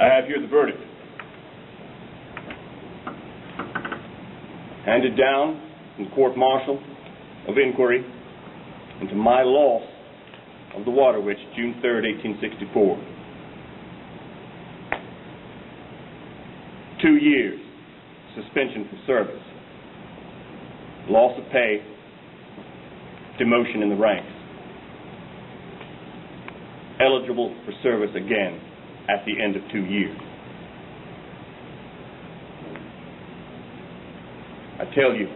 I have here the verdict. Handed down from the court-martial of inquiry into my loss of the Water Witch, June 3rd, 1864. 2 years suspension from service, loss of pay, demotion in the ranks, eligible for service again at the end of 2 years. I tell you,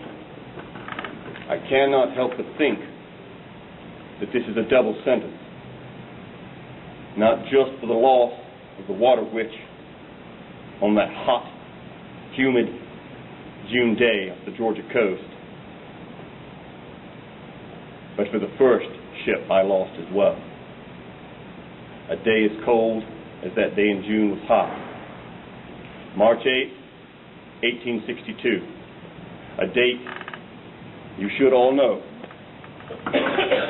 I cannot help but think that this is a double sentence, not just for the loss of the Water Witch on that hot, humid June day off the Georgia coast, but for the first ship I lost as well. A day as cold as that day in June was hot. March 8, 1862. A date you should all know.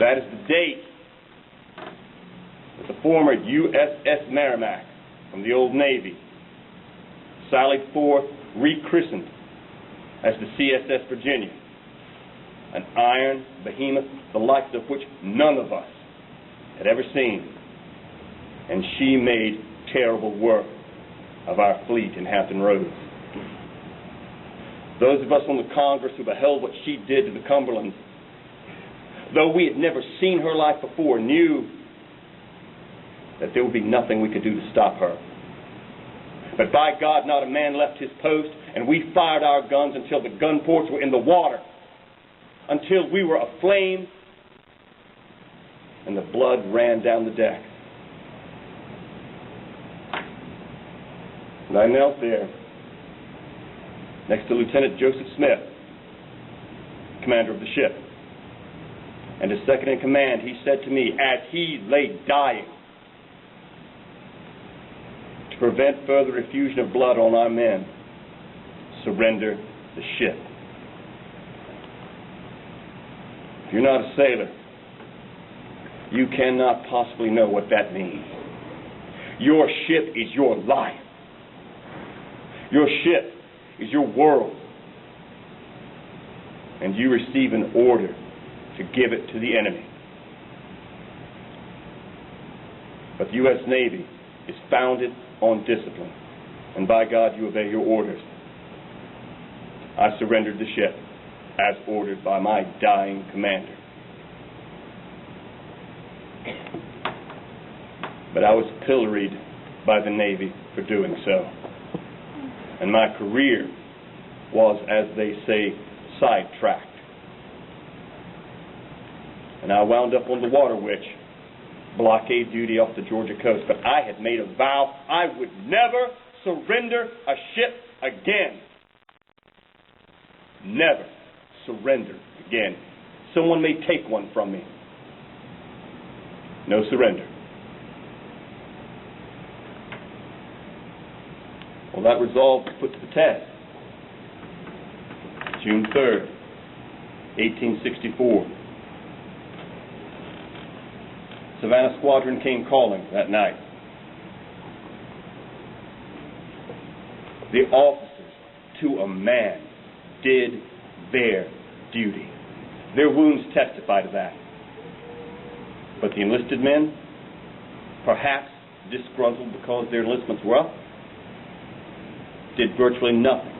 That is the date that the former USS Merrimack from the Old Navy sallied forth, rechristened as the CSS Virginia, an iron behemoth the likes of which none of us had ever seen. And she made terrible work of our fleet in Hampton Roads. Those of us on the Congress who beheld what she did to the Cumberlands, though we had never seen her like before, knew that there would be nothing we could do to stop her. But by God, not a man left his post, and we fired our guns until the gun ports were in the water, until we were aflame, and the blood ran down the deck. And I knelt there next to Lieutenant Joseph Smith, commander of the ship. And as second in command, he said to me, as he lay dying, to prevent further effusion of blood on our men, surrender the ship. If you're not a sailor, you cannot possibly know what that means. Your ship is your life. Your ship is your world. And you receive an order to give it to the enemy. But the U.S. Navy is founded on discipline. And by God, you obey your orders. I surrendered the ship as ordered by my dying commander. But I was pilloried by the Navy for doing so. And my career was, as they say, sidetracked. And I wound up on the Water Witch, blockade duty off the Georgia coast. But I had made a vow I would never surrender a ship again. Never surrender again. Someone may take one from me. No surrender. Well, that resolve was put to the test. June 3rd, 1864. Savannah Squadron came calling that night. The officers, to a man, did their duty. Their wounds testify to that. But the enlisted men, perhaps disgruntled because their enlistments were up, did virtually nothing,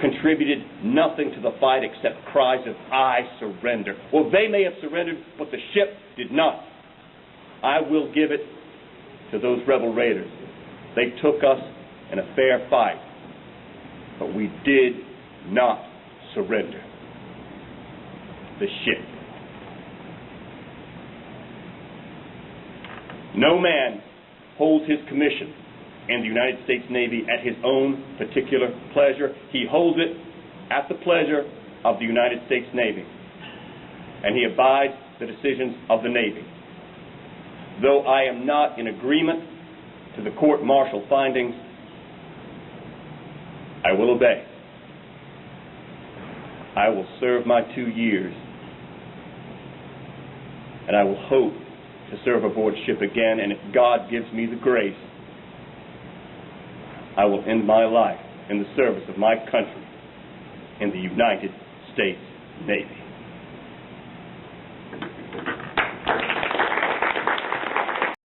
contributed nothing to the fight except cries of, "I surrender." Well, they may have surrendered, but the ship did not. I will give it to those rebel raiders. They took us in a fair fight, but we did not surrender the ship. No man holds his commission in the United States Navy at his own particular pleasure. He holds it at the pleasure of the United States Navy, and he abides the decisions of the Navy. Though I am not in agreement to the court-martial findings, I will obey. I will serve my 2 years, and I will hope to serve aboard ship again, and if God gives me the grace, I will end my life in the service of my country in the United States Navy.